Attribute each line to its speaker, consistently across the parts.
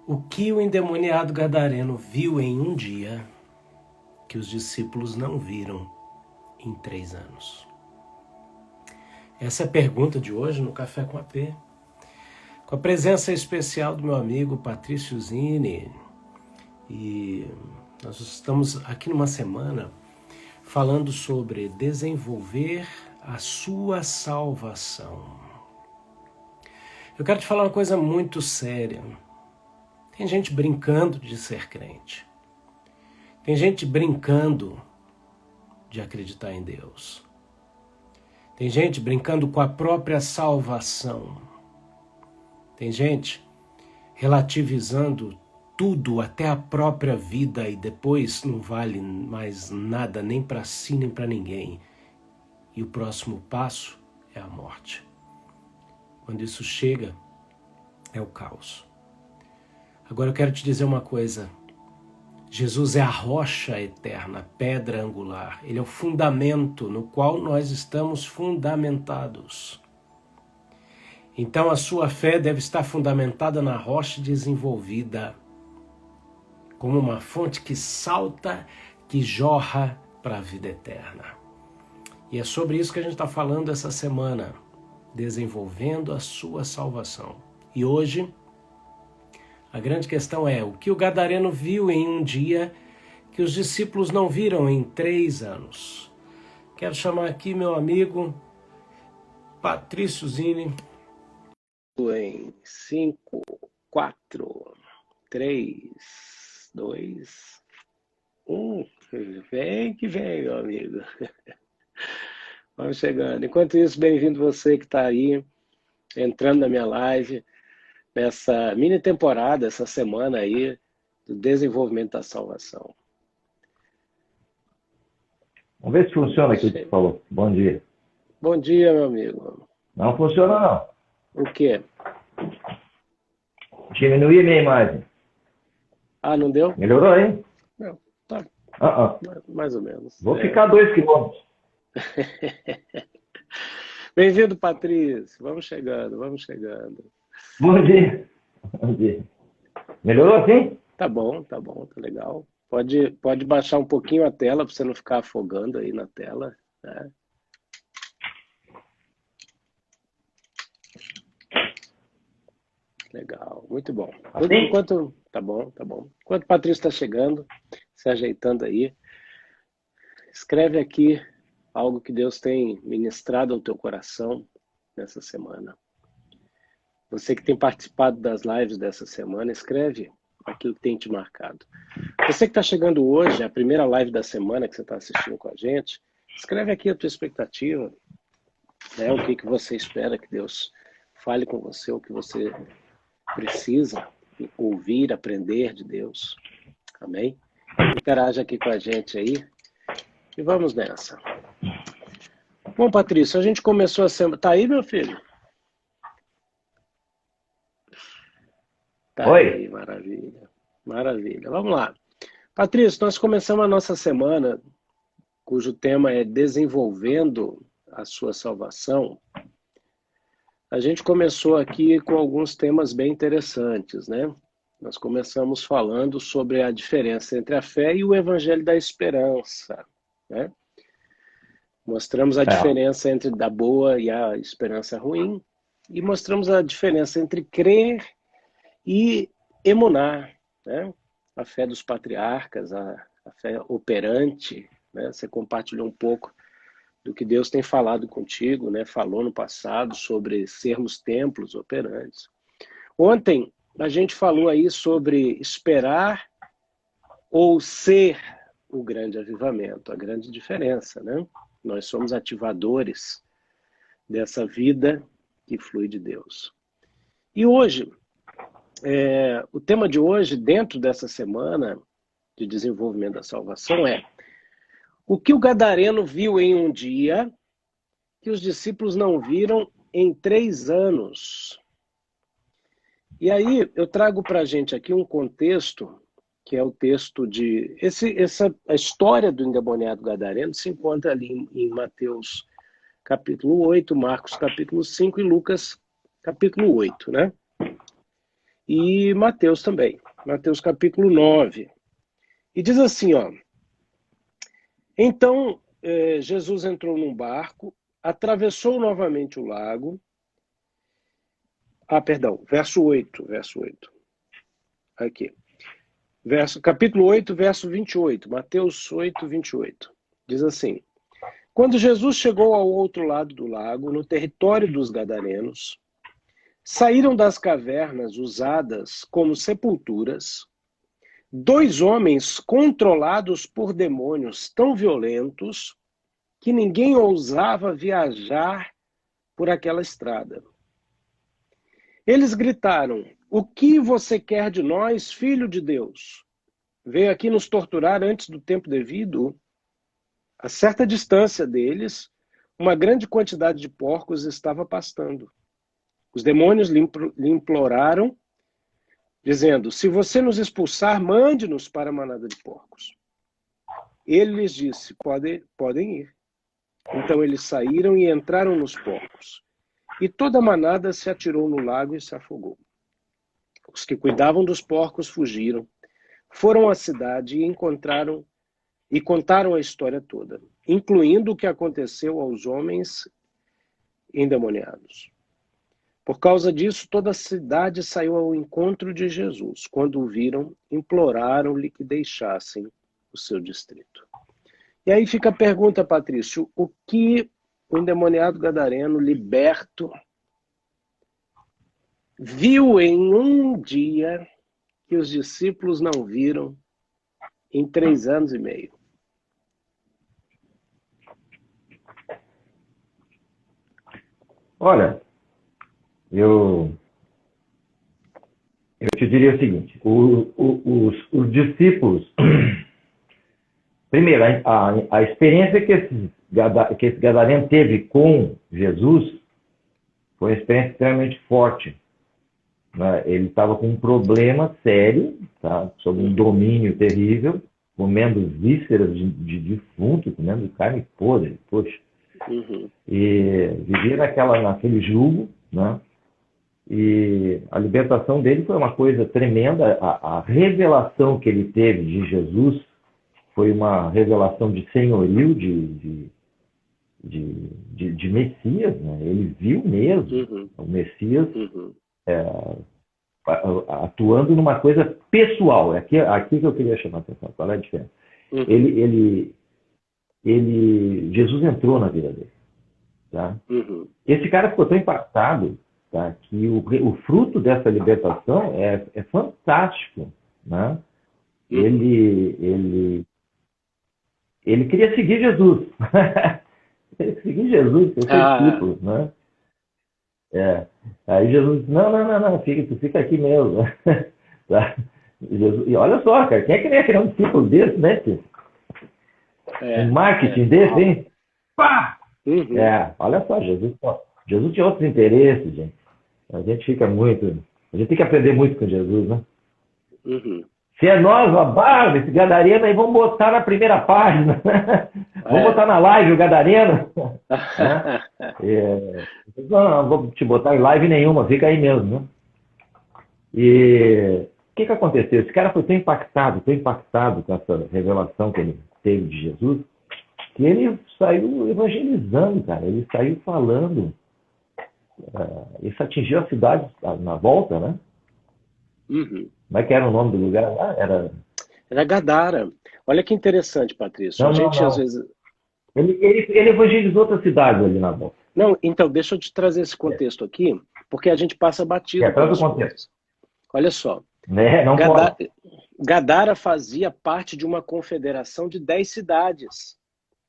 Speaker 1: O que o endemoniado gadareno viu em um dia que os discípulos não viram em 3 anos? Essa é a pergunta de hoje no Café com AP, com a presença especial do meu amigo Patrício Zini. E nós estamos aqui numa semana falando sobre desenvolver a sua salvação. Eu quero te falar uma coisa muito séria. Tem gente brincando de ser crente. Tem gente brincando de acreditar em Deus. Tem gente brincando com a própria salvação. Tem gente relativizando tudo, até a própria vida, e depois não vale mais nada, nem para si, nem para ninguém. E o próximo passo é a morte. Quando isso chega, é o caos. Agora eu quero te dizer uma coisa. Jesus é a rocha eterna, a pedra angular. Ele é o fundamento no qual nós estamos fundamentados. Então a sua fé deve estar fundamentada na rocha desenvolvida, como uma fonte que salta, que jorra para a vida eterna. E é sobre isso que a gente está falando essa semana, desenvolvendo a sua salvação. E hoje, a grande questão é, o que o gadareno viu em um dia que os discípulos não viram em 3 anos? Quero chamar aqui meu amigo Patrício Zini. Em 5, 4, 3, 2, 1. Vem que vem, meu amigo. Vamos chegando. Enquanto isso, bem-vindo você que está aí, entrando na minha live, nessa mini temporada, essa semana aí, do desenvolvimento da salvação.
Speaker 2: Vamos ver se funciona aquilo que você falou. Bom dia.
Speaker 1: Bom dia, meu amigo.
Speaker 2: Não funciona, não.
Speaker 1: O quê?
Speaker 2: Diminuí a minha imagem.
Speaker 1: Ah, não deu?
Speaker 2: Melhorou, hein?
Speaker 1: Não, tá. Mais ou menos.
Speaker 2: Vou ficar 2 quilômetros.
Speaker 1: Bem-vindo, Patrício. Vamos chegando, vamos chegando.
Speaker 2: Bom dia. Bom dia. Melhorou assim?
Speaker 1: Tá bom, tá legal. Pode baixar um pouquinho a tela para você não ficar afogando aí na tela, né? Legal, muito bom. Enquanto tá bom. Enquanto o Patrício está chegando, se ajeitando aí, escreve aqui algo que Deus tem ministrado ao teu coração nessa semana. Você que tem participado das lives dessa semana, escreve aquilo que tem te marcado. Você que está chegando hoje, a primeira live da semana que você está assistindo com a gente, escreve aqui a tua expectativa, né? O que você espera que Deus fale com você, o que você precisa ouvir, aprender de Deus. Amém? Interaja aqui com a gente aí e vamos nessa. Bom, Patrício, a gente começou a semana... Tá aí, meu filho? Tá.
Speaker 2: Oi.
Speaker 1: Aí, maravilha. Maravilha. Vamos lá. Patrício, nós começamos a nossa semana, cujo tema é desenvolvendo a sua salvação. A gente começou aqui com alguns temas bem interessantes, né? Nós começamos falando sobre a diferença entre a fé e o evangelho da esperança, né? Mostramos a diferença entre a boa e a esperança ruim e mostramos a diferença entre crer e emunar, né? A fé dos patriarcas, a fé operante, né? Você compartilhou um pouco do que Deus tem falado contigo, né? Falou no passado sobre sermos templos operantes. Ontem a gente falou aí sobre esperar ou ser o grande avivamento, a grande diferença, né? Nós somos ativadores dessa vida que flui de Deus. E hoje, o tema de hoje, dentro dessa semana de desenvolvimento da salvação, é o que o gadareno viu em um dia que os discípulos não viram em 3 anos. E aí eu trago para a gente aqui um contexto, que é o texto de... a história do endemoniado gadareno se encontra ali em Mateus capítulo 8, Marcos capítulo 5 e Lucas capítulo 8, né? e Mateus também. Mateus capítulo 9. E diz assim, ó. Então, Jesus entrou num barco, atravessou novamente o lago. Perdão, verso 8. Aqui. Capítulo 8, verso 28. Mateus 8, 28. Diz assim: Quando Jesus chegou ao outro lado do lago, no território dos Gadarenos, saíram das cavernas usadas como sepulturas 2 homens controlados por demônios tão violentos que ninguém ousava viajar por aquela estrada. Eles gritaram: O que você quer de nós, filho de Deus? Veio aqui nos torturar antes do tempo devido? A certa distância deles, uma grande quantidade de porcos estava pastando. Os demônios lhe imploraram, dizendo: Se você nos expulsar, mande-nos para a manada de porcos. Ele lhes disse: Podem ir. Então eles saíram e entraram nos porcos. E toda a manada se atirou no lago e se afogou. Os que cuidavam dos porcos fugiram, foram à cidade e contaram a história toda, incluindo o que aconteceu aos homens endemoniados. Por causa disso, toda a cidade saiu ao encontro de Jesus. Quando o viram, imploraram-lhe que deixassem o seu distrito. E aí fica a pergunta, Patrício: o que o endemoniado gadareno, liberto, viu em um dia que os discípulos não viram em 3 anos e meio?
Speaker 2: Olha, eu te diria o seguinte: os discípulos, primeiro, a experiência que esse gadareno teve com Jesus foi uma experiência extremamente forte. Né? Ele estava com um problema sério, tá? Sob um domínio terrível, comendo vísceras de defunto, comendo carne podre, poxa.
Speaker 1: Uhum.
Speaker 2: E vivia naquele jugo, né? E a libertação dele foi uma coisa tremenda. A revelação que ele teve de Jesus foi uma revelação de senhorio, de Messias, né? Ele viu mesmo o Messias atuando numa coisa pessoal. É aqui que eu queria chamar a atenção. Qual é a diferença? Jesus entrou na vida dele. Tá? Esse cara ficou tão impactado, tá, que o fruto dessa libertação é fantástico. Né? Ele queria seguir Jesus. Ele queria seguir Jesus, ser discípulo. Né? Aí Jesus disse: não, tu fica aqui mesmo. Tá? Jesus, e olha só, cara, quem é que nem ia querer um discípulo desse, né? Um marketing desse, hein? Pá! Olha só, Jesus tinha outros interesses, gente. A gente tem que aprender muito com Jesus, né? Se é nós, a barba, esse gadareno aí, vamos botar na primeira página. Vamos botar na live o gadareno. Né? Não vou te botar em live nenhuma, fica aí mesmo, né? E o que aconteceu? Esse cara foi tão impactado com essa revelação que ele teve de Jesus, que ele saiu evangelizando, cara. Ele saiu falando. Isso atingiu a cidade na volta, né? Como é que era o nome do lugar lá?
Speaker 1: Era Gadara. Olha que interessante, Patrício.
Speaker 2: Não.
Speaker 1: Às vezes...
Speaker 2: Ele evangelizou outras cidades ali na volta.
Speaker 1: Não, então, deixa eu te trazer esse contexto aqui, porque a gente passa batido.
Speaker 2: Traz o contexto.
Speaker 1: Olha só.
Speaker 2: Não pode.
Speaker 1: Gadara fazia parte de uma confederação de 10 cidades.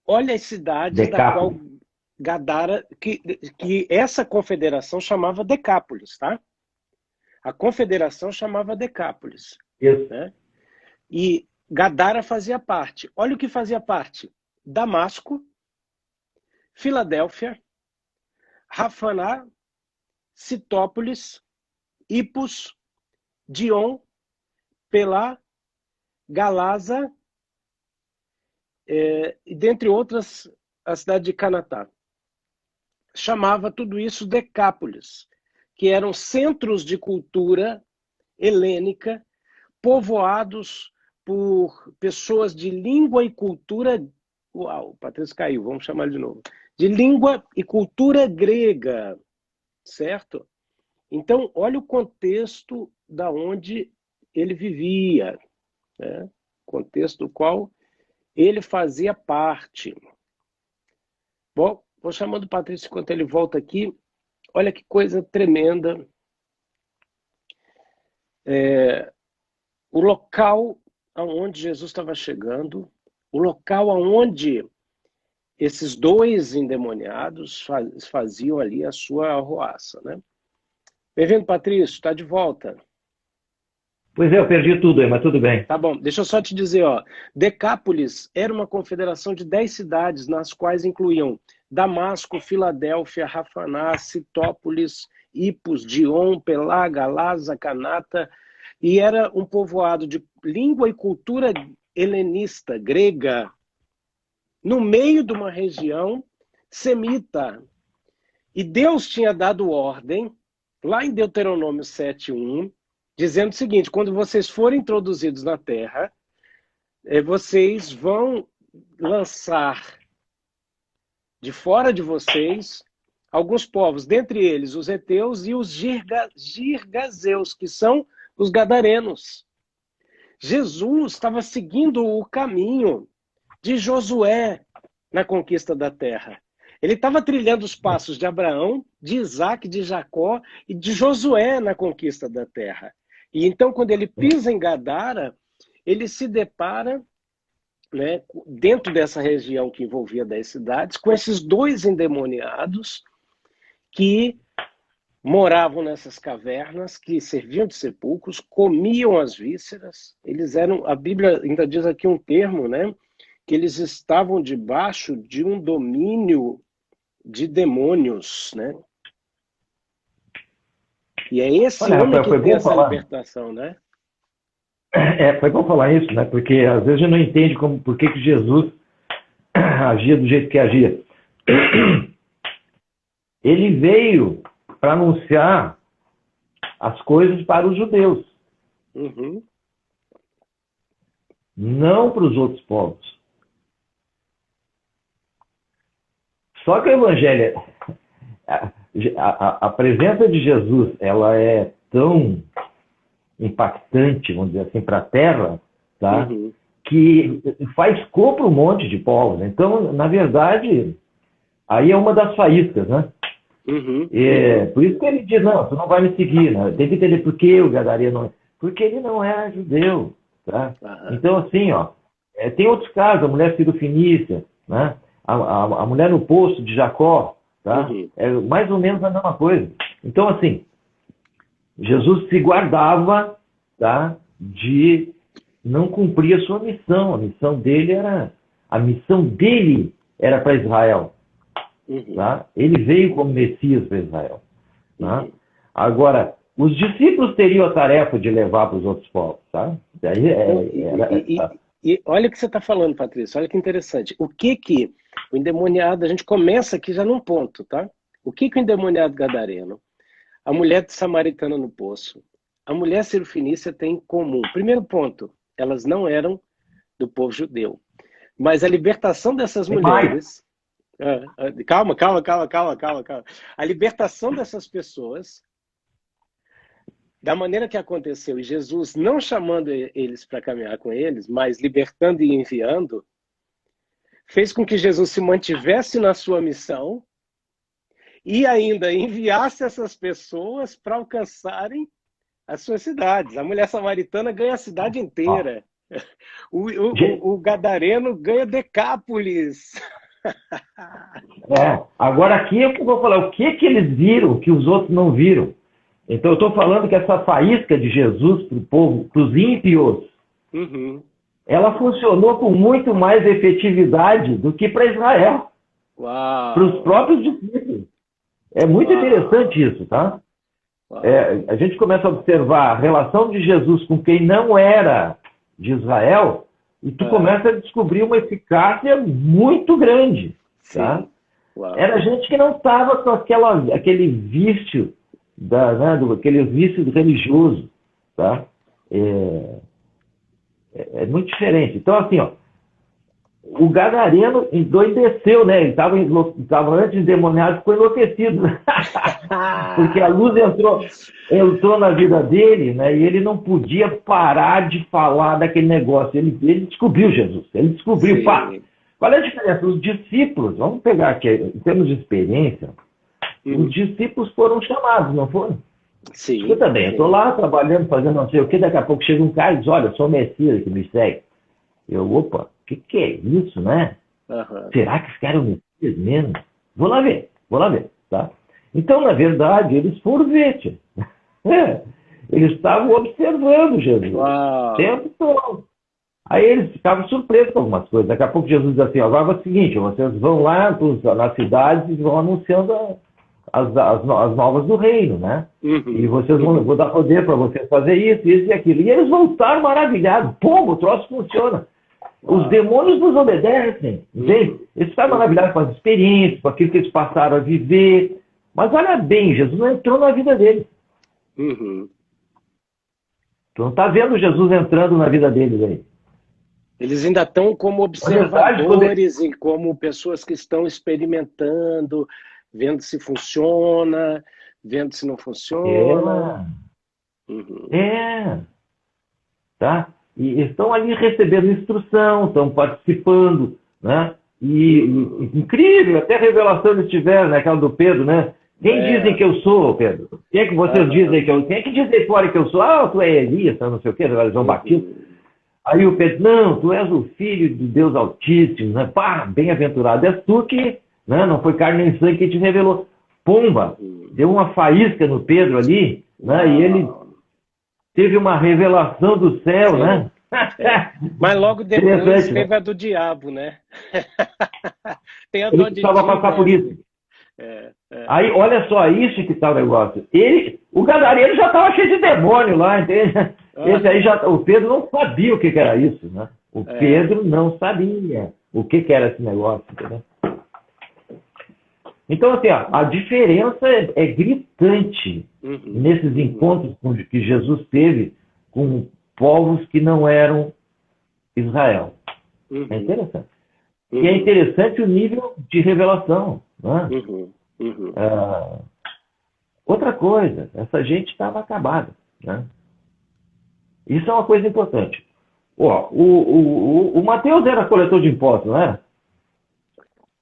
Speaker 1: Olha as cidades da qual Gadara, que essa confederação chamava Decápolis, tá? A confederação chamava Decápolis.
Speaker 2: Isso.
Speaker 1: Né? E Gadara fazia parte. Olha o que fazia parte: Damasco, Filadélfia, Rafaná, Citópolis, Ipos, Dion, Pelá, Galaza, e dentre outras, a cidade de Canatá. Chamava tudo isso Decápolis, que eram centros de cultura helênica, povoados por pessoas de língua e cultura... Uau, o Patrício caiu, vamos chamar ele de novo. De língua e cultura grega, certo? Então, olha o contexto da onde ele vivia, né? Contexto do qual ele fazia parte. Bom, vou chamando o Patrício enquanto ele volta aqui. Olha que coisa tremenda. O local aonde Jesus estava chegando, o local aonde esses dois endemoniados faziam ali a sua arruaça, né? Bem-vindo, Patrício, está de volta.
Speaker 2: Pois é, eu perdi tudo aí, mas tudo bem.
Speaker 1: Tá bom, deixa eu só te dizer, ó. Decápolis era uma confederação de 10 cidades, nas quais incluíam Damasco, Filadélfia, Rafaná, Citópolis, Hipos, Dion, Pelá, Galasa, Canata, e era um povoado de língua e cultura helenista, grega, no meio de uma região semita. E Deus tinha dado ordem, lá em Deuteronômio 7:1, dizendo o seguinte: quando vocês forem introduzidos na terra, vocês vão lançar de fora de vocês alguns povos, dentre eles os heteus e os girgazeus, que são os gadarenos. Jesus estava seguindo o caminho de Josué na conquista da terra. Ele estava trilhando os passos de Abraão, de Isaac, de Jacó e de Josué na conquista da terra. E então, quando ele pisa em Gadara, ele se depara, né, dentro dessa região que envolvia 10 cidades, com esses dois endemoniados que moravam nessas cavernas, que serviam de sepulcros, comiam as vísceras. Eles eram, a Bíblia ainda diz aqui um termo, né, que eles estavam debaixo de um domínio de demônios, né? E é esse homem que tem essa libertação, né?
Speaker 2: Foi bom falar isso, né? Porque às vezes a gente não entende por que Jesus agia do jeito que agia. Ele veio para anunciar as coisas para os judeus.
Speaker 1: Uhum.
Speaker 2: Não para os outros povos. Só que o Evangelho, a presença de Jesus, ela é tão impactante, vamos dizer assim, para a Terra, tá?
Speaker 1: Uhum.
Speaker 2: Que faz cor para um monte de povos. Então, na verdade, aí é uma das faíscas, né?
Speaker 1: Uhum.
Speaker 2: Por isso que ele diz, não, tu não vai me seguir, né? Tem que entender por que o gadareno não... Porque ele não é judeu, tá?
Speaker 1: Uhum.
Speaker 2: Então, assim, ó, tem outros casos, a mulher Cirofenícia, né? A mulher no poço de Jacó, tá?
Speaker 1: Uhum.
Speaker 2: É mais ou menos a mesma coisa. Então, assim, Jesus se guardava, tá, de não cumprir a sua missão. A missão dele era para Israel.
Speaker 1: Uhum.
Speaker 2: Tá? Ele veio como Messias para Israel. Tá? Agora, os discípulos teriam a tarefa de levar para os outros povos. Tá?
Speaker 1: E olha o que você está falando, Patrícia, olha que interessante. O que o endemoniado, a gente começa aqui já num ponto, tá? O que o endemoniado gadareno, a mulher samaritana no poço, a mulher cirofenícia tem em comum? Primeiro ponto, elas não eram do povo judeu. Mas a libertação dessas mulheres... Calma. A libertação dessas pessoas, da maneira que aconteceu, e Jesus não chamando eles para caminhar com eles, mas libertando e enviando, fez com que Jesus se mantivesse na sua missão e ainda enviasse essas pessoas para alcançarem as suas cidades. A mulher samaritana ganha a cidade inteira. O gadareno ganha Decápolis.
Speaker 2: Agora aqui é que eu vou falar o que eles viram que os outros não viram. Então eu estou falando que essa faísca de Jesus para o povo, para os ímpios,
Speaker 1: uhum,
Speaker 2: ela funcionou com muito mais efetividade do que para Israel.
Speaker 1: Uau.
Speaker 2: Para os próprios discípulos. É muito interessante isso, tá? A gente começa a observar a relação de Jesus com quem não era de Israel e tu começa a descobrir uma eficácia muito grande. Tá? Era gente que não estava com aquele vício, aquele vício religioso. tá? É muito diferente. Então, assim, ó, o gadareno endoideceu, né? Ele estava antes endemoniado, ficou enlouquecido. Porque a luz entrou na vida dele, né? E ele não podia parar de falar daquele negócio. Ele descobriu Jesus. Ele descobriu, pá. Qual é a diferença? Os discípulos, vamos pegar aqui, em termos de experiência, os discípulos foram chamados, não foram?
Speaker 1: Sim.
Speaker 2: Escuta bem, eu estou lá trabalhando, fazendo não sei o que, daqui a pouco chega um cara e diz, olha, eu sou o Messias que me segue. Opa, o que é isso, né? Será que esse cara é o Messias mesmo? Vou lá ver, tá? Então, na verdade, eles foram ver, tia. Eles estavam observando Jesus o tempo todo. Aí eles ficavam surpresos com algumas coisas. Daqui a pouco Jesus diz assim, agora é o seguinte, vocês vão lá nas cidades e vão anunciando as novas do reino, né? E vocês vou dar poder para vocês fazer isso e aquilo. E eles voltaram maravilhados. Pô, o troço funciona. Os demônios nos obedecem, entende? Eles ficaram maravilhados com as experiências, com aquilo que eles passaram a viver. Mas olha bem, Jesus não entrou na vida deles. Tu não está vendo Jesus entrando na vida deles aí.
Speaker 1: Eles ainda estão como observadores e como pessoas que estão experimentando, vendo se funciona, vendo se não funciona.
Speaker 2: Tá? E estão ali recebendo instrução, estão participando, né? E incrível, até revelação eles tiveram, né? Aquela do Pedro, né? Quem dizem que eu sou, Pedro? Quem é que vocês dizem que eu sou? Quem é que dizem fora que eu sou? Ah, tu é Elias, não sei o quê, João Batista. Aí o Pedro, não, tu és o filho de Deus Altíssimo, né? Pá, bem-aventurado és tu que, né? Não foi carne nem sangue que te revelou. Pumba, deu uma faísca no Pedro ali, né? E ele teve uma revelação do céu, né?
Speaker 1: Mas logo depois teve a do diabo, né? Tem a
Speaker 2: ele precisava passar por isso. Aí, olha só, isso que tá o negócio. O gadareno já estava cheio de demônio lá, entende? Esse aí o Pedro não sabia o que era isso, né? O Pedro não sabia o que era esse negócio, entendeu? Então, assim, ó, a diferença é gritante nesses encontros que Jesus teve com povos que não eram Israel. É interessante. E é interessante o nível de revelação. Né? Outra coisa, essa gente estava acabada. Né? Isso é uma coisa importante. Ó, o Mateus era coletor de impostos, não era?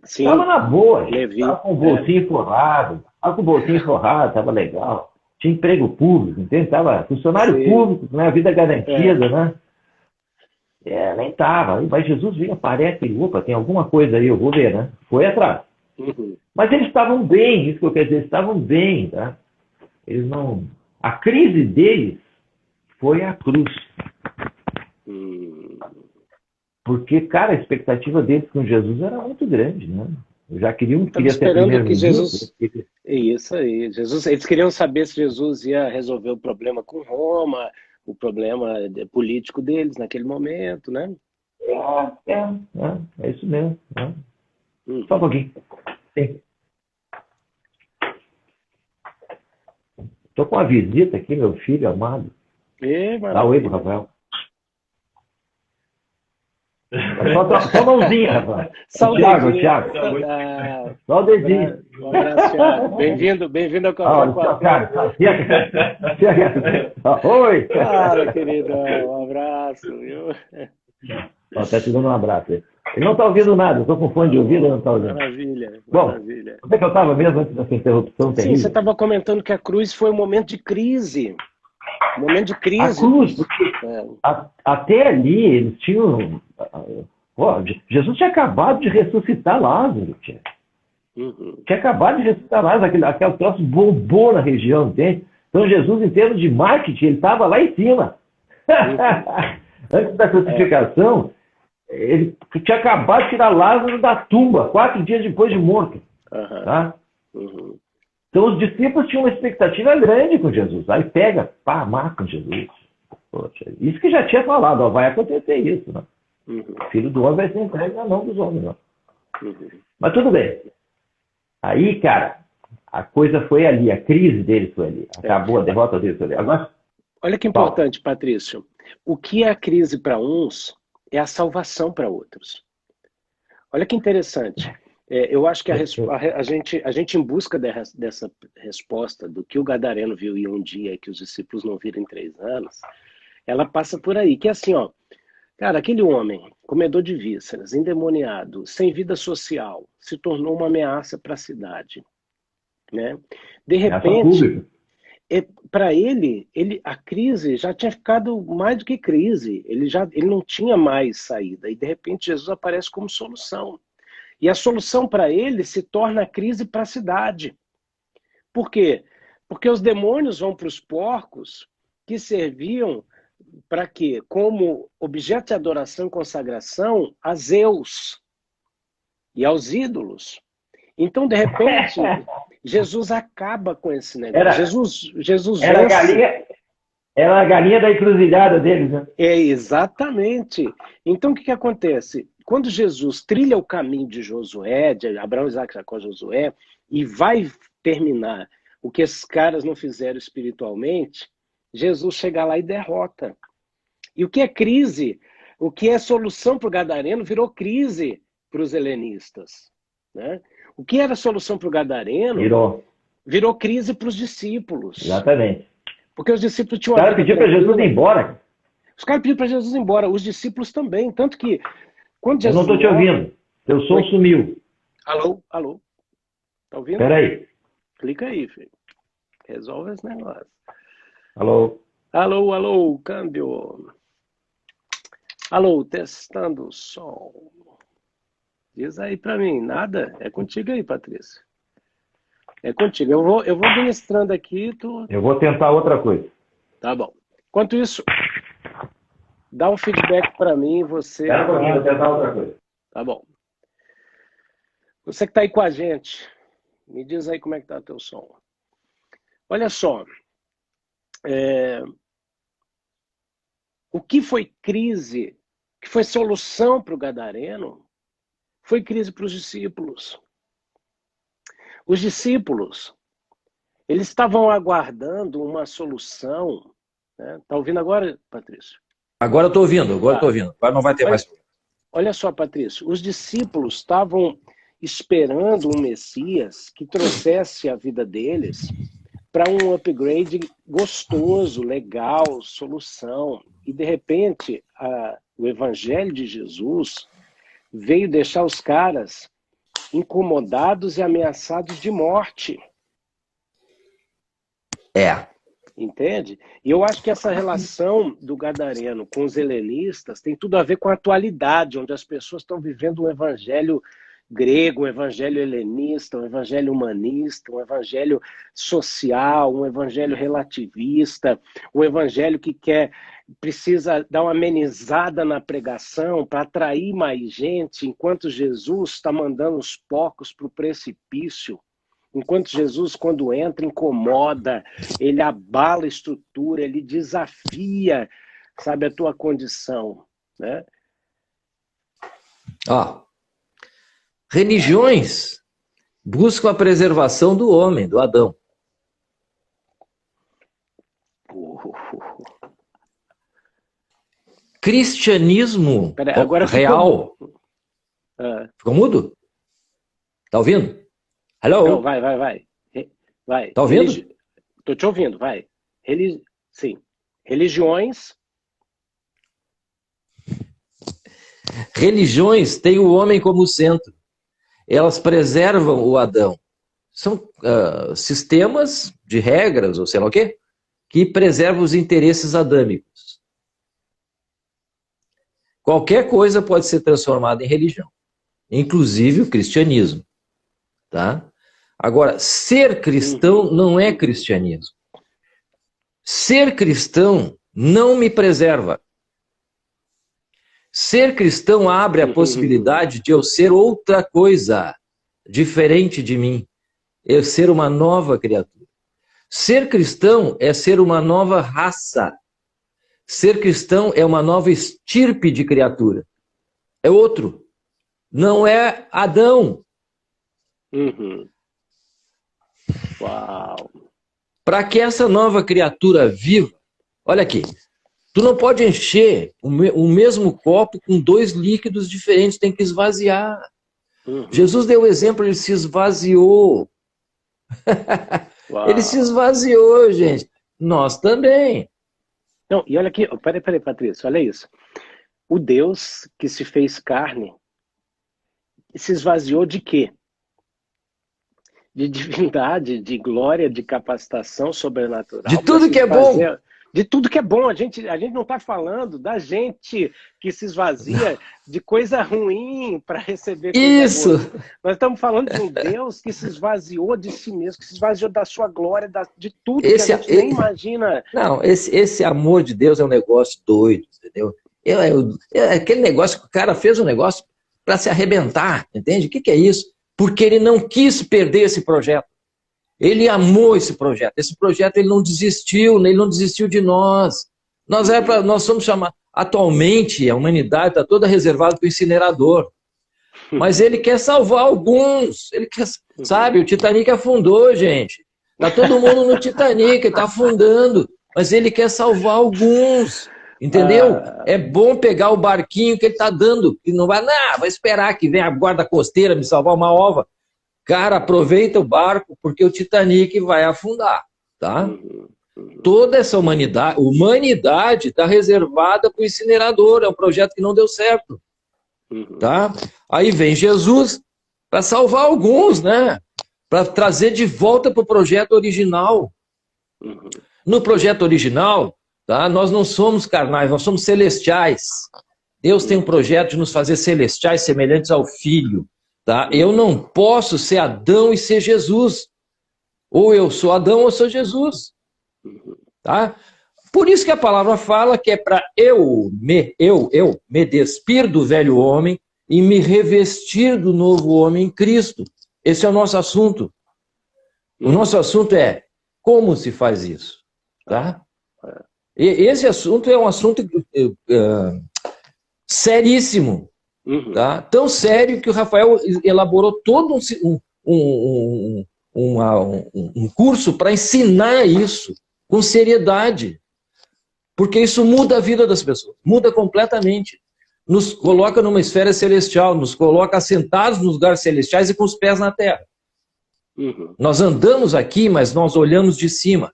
Speaker 2: Estava na boa, estava com o bolsinho forrado, estava legal. Tinha emprego público, entende? Estava funcionário público, né? A vida garantida, né? Nem estava. Mas Jesus vinha, aparece e, opa, tem alguma coisa aí, eu vou ver, né? Foi atrás. Mas eles estavam bem, isso que eu quero dizer, estavam bem, tá? Eles não... A crise deles foi a cruz. Porque, cara, a expectativa deles com Jesus era muito grande, né? Já queria ser primeiro-ministro.
Speaker 1: É isso aí. Eles queriam saber se Jesus ia resolver o problema com Roma, o problema político deles naquele momento, né?
Speaker 2: É isso mesmo. Né? Só um pouquinho. Estou com uma visita aqui, meu filho amado. Dá oi pro Rafael. Só mãozinha, rapaz.
Speaker 1: Só o
Speaker 2: Thiago. Só o dedinho.
Speaker 1: Um abraço, Thiago. Bem-vindo ao Café.
Speaker 2: Oi.
Speaker 1: Claro, querido. Um abraço, viu?
Speaker 2: Tá te dando um abraço aí. Ele não está ouvindo nada, eu estou com fone de ouvido e não está ouvindo.
Speaker 1: Maravilha.
Speaker 2: Bom, onde é que eu estava mesmo antes dessa interrupção terrível?
Speaker 1: Sim, você estava comentando que a cruz foi um momento de crise. Um momento de crise.
Speaker 2: A cruz, porque até ali eles tinham... Jesus tinha acabado de ressuscitar Lázaro. Tinha acabado de ressuscitar Lázaro, aquele troço bombou na região, entende? Então Jesus, em termos de marketing, ele estava lá em cima. Antes da crucificação, ele tinha acabado de tirar Lázaro da tumba, 4 dias depois de morto. Tá? Então os discípulos tinham uma expectativa grande com Jesus. Aí mata Jesus. Poxa, isso que já tinha falado, ó, vai acontecer isso. Né? O filho do homem vai ser entregue na mão dos homens. Não. Mas tudo bem. Aí, cara, a coisa foi ali, a crise deles foi ali. Acabou, a derrota deles foi ali. Agora,
Speaker 1: Olha que importante, Patrício. O que é a crise para uns é a salvação para outros. Olha que interessante. Eu acho que a gente em busca dessa resposta do que o gadareno viu em um dia e que os discípulos não viram em 3 anos, ela passa por aí, que é assim, ó, cara, aquele homem, comedor de vísceras, endemoniado, sem vida social, se tornou uma ameaça para a cidade, né? De repente, para ele, a crise já tinha ficado mais do que crise, ele não tinha mais saída, e de repente Jesus aparece como solução. E a solução para ele se torna a crise para a cidade. Por quê? Porque os demônios vão para os porcos que serviam para quê? Como objeto de adoração e consagração a Zeus e aos ídolos. Então, de repente, Jesus acaba com esse negócio. Jesus
Speaker 2: era a galinha da encruzilhada deles, né?
Speaker 1: Exatamente. Então, o que acontece? Quando Jesus trilha o caminho de Josué, de Abraão, Isaac, Jacó, Josué, e vai terminar o que esses caras não fizeram espiritualmente, Jesus chega lá e derrota. E o que é crise, o que é solução para o gadareno, virou crise para os helenistas. Né? O que era solução para o gadareno virou crise para os discípulos.
Speaker 2: Exatamente.
Speaker 1: Porque os discípulos tinham...
Speaker 2: Os caras pediram para Jesus ir embora.
Speaker 1: Os caras pediram para Jesus ir embora, os discípulos também. Tanto que, quando Jesus...
Speaker 2: Eu não estou te ouvindo. Teu som sumiu.
Speaker 1: Alô? Tá ouvindo?
Speaker 2: Espera aí.
Speaker 1: Clica aí, filho. Resolve esse negócio.
Speaker 2: Alô,
Speaker 1: câmbio. Alô, testando o som. Diz aí para mim, nada? É contigo aí, Patrícia. É contigo. Eu vou ministrando aqui.
Speaker 2: Eu vou tentar outra coisa.
Speaker 1: Tá bom. Enquanto isso, dá um feedback para mim, você...
Speaker 2: Espera um pouquinho, vou tentar outra coisa.
Speaker 1: Tá bom. Você que está aí com a gente, me diz aí como é que tá o teu som. Olha só. O que foi crise, o que foi solução para o gadareno, foi crise para os discípulos. Os discípulos, eles estavam aguardando uma solução. Né? Tá ouvindo agora, Patrício?
Speaker 3: Agora eu estou ouvindo, Agora não vai ter mais.
Speaker 1: Olha só, Patrício, os discípulos estavam esperando um Messias que trouxesse a vida deles para um upgrade gostoso, legal, solução. E, de repente, o Evangelho de Jesus veio deixar os caras incomodados e ameaçados de morte. Entende? E eu acho que essa relação do gadareno com os helenistas tem tudo a ver com a atualidade, onde as pessoas estão vivendo um evangelho grego, um evangelho helenista, um evangelho humanista, um evangelho social, um evangelho relativista, um evangelho que precisa dar uma amenizada na pregação para atrair mais gente, enquanto Jesus está mandando os porcos para o precipício. Enquanto Jesus, quando entra, incomoda, ele abala a estrutura, ele desafia, sabe, a tua condição, né?
Speaker 3: Religiões buscam a preservação do homem, do Adão. Cristianismo real. Ficou mudo? Tá ouvindo? Hello?
Speaker 1: Não, vai.
Speaker 3: Tá ouvindo?
Speaker 1: Tô te ouvindo, vai. Sim. Religiões.
Speaker 3: Religiões têm o homem como centro. Elas preservam o Adão. São sistemas de regras, ou sei lá o quê, que preservam os interesses adâmicos. Qualquer coisa pode ser transformada em religião, inclusive o cristianismo. Tá? Agora, ser cristão não é cristianismo. Ser cristão não me preserva. Ser cristão abre a possibilidade de eu ser outra coisa, diferente de mim. Eu ser uma nova criatura. Ser cristão é ser uma nova raça. Ser cristão é uma nova estirpe de criatura. É outro. Não é Adão.
Speaker 1: Uau!
Speaker 3: Para que essa nova criatura viva, Olha aqui. Tu não pode encher o mesmo copo com 2 líquidos diferentes, tem que esvaziar. Jesus deu o exemplo, ele se esvaziou. Ele se esvaziou, gente. Nós também.
Speaker 1: Não, e olha aqui, peraí, Patrícia, olha isso. O Deus que se fez carne se esvaziou de quê? De divindade, de glória, de capacitação sobrenatural.
Speaker 3: De tudo que é bom.
Speaker 1: De tudo que é bom. A gente não está falando da gente que se esvazia de coisa ruim para receber coisa
Speaker 3: Isso.
Speaker 1: boa. Nós estamos falando de um Deus que se esvaziou de si mesmo, que se esvaziou da sua glória, de tudo que a gente nem imagina.
Speaker 3: Não, esse amor de Deus é um negócio doido, entendeu? É aquele negócio que o cara fez um negócio para se arrebentar, entende? O que é isso? Porque ele não quis perder esse projeto. Ele amou esse projeto. Esse projeto ele não desistiu de nós. Nós somos chamados. Atualmente, a humanidade está toda reservada para o incinerador. Mas ele quer salvar alguns. Ele quer, sabe, o Titanic afundou, gente. Está todo mundo no Titanic, está afundando. Mas ele quer salvar alguns. Entendeu? É bom pegar o barquinho que ele está dando. E não vai esperar que venha a guarda costeira me salvar uma ova. Cara, aproveita o barco, porque o Titanic vai afundar, tá? Toda essa humanidade está reservada para o incinerador, é um projeto que não deu certo, tá? Aí vem Jesus para salvar alguns, né? Para trazer de volta para o projeto original. No projeto original, tá? Nós não somos carnais, nós somos celestiais. Deus tem um projeto de nos fazer celestiais semelhantes ao Filho. Tá? Eu não posso ser Adão e ser Jesus. Ou eu sou Adão ou eu sou Jesus. Tá? Por isso que a palavra fala que é para eu me despir do velho homem e me revestir do novo homem em Cristo. Esse é o nosso assunto. O nosso assunto é como se faz isso. Tá? E esse assunto é um assunto seríssimo. Tá? Tão sério que o Rafael elaborou todo um curso para ensinar isso com seriedade. Porque isso muda a vida das pessoas, muda completamente. Nos coloca numa esfera celestial, nos coloca assentados nos lugares celestiais e com os pés na terra. Nós andamos aqui, mas nós olhamos de cima.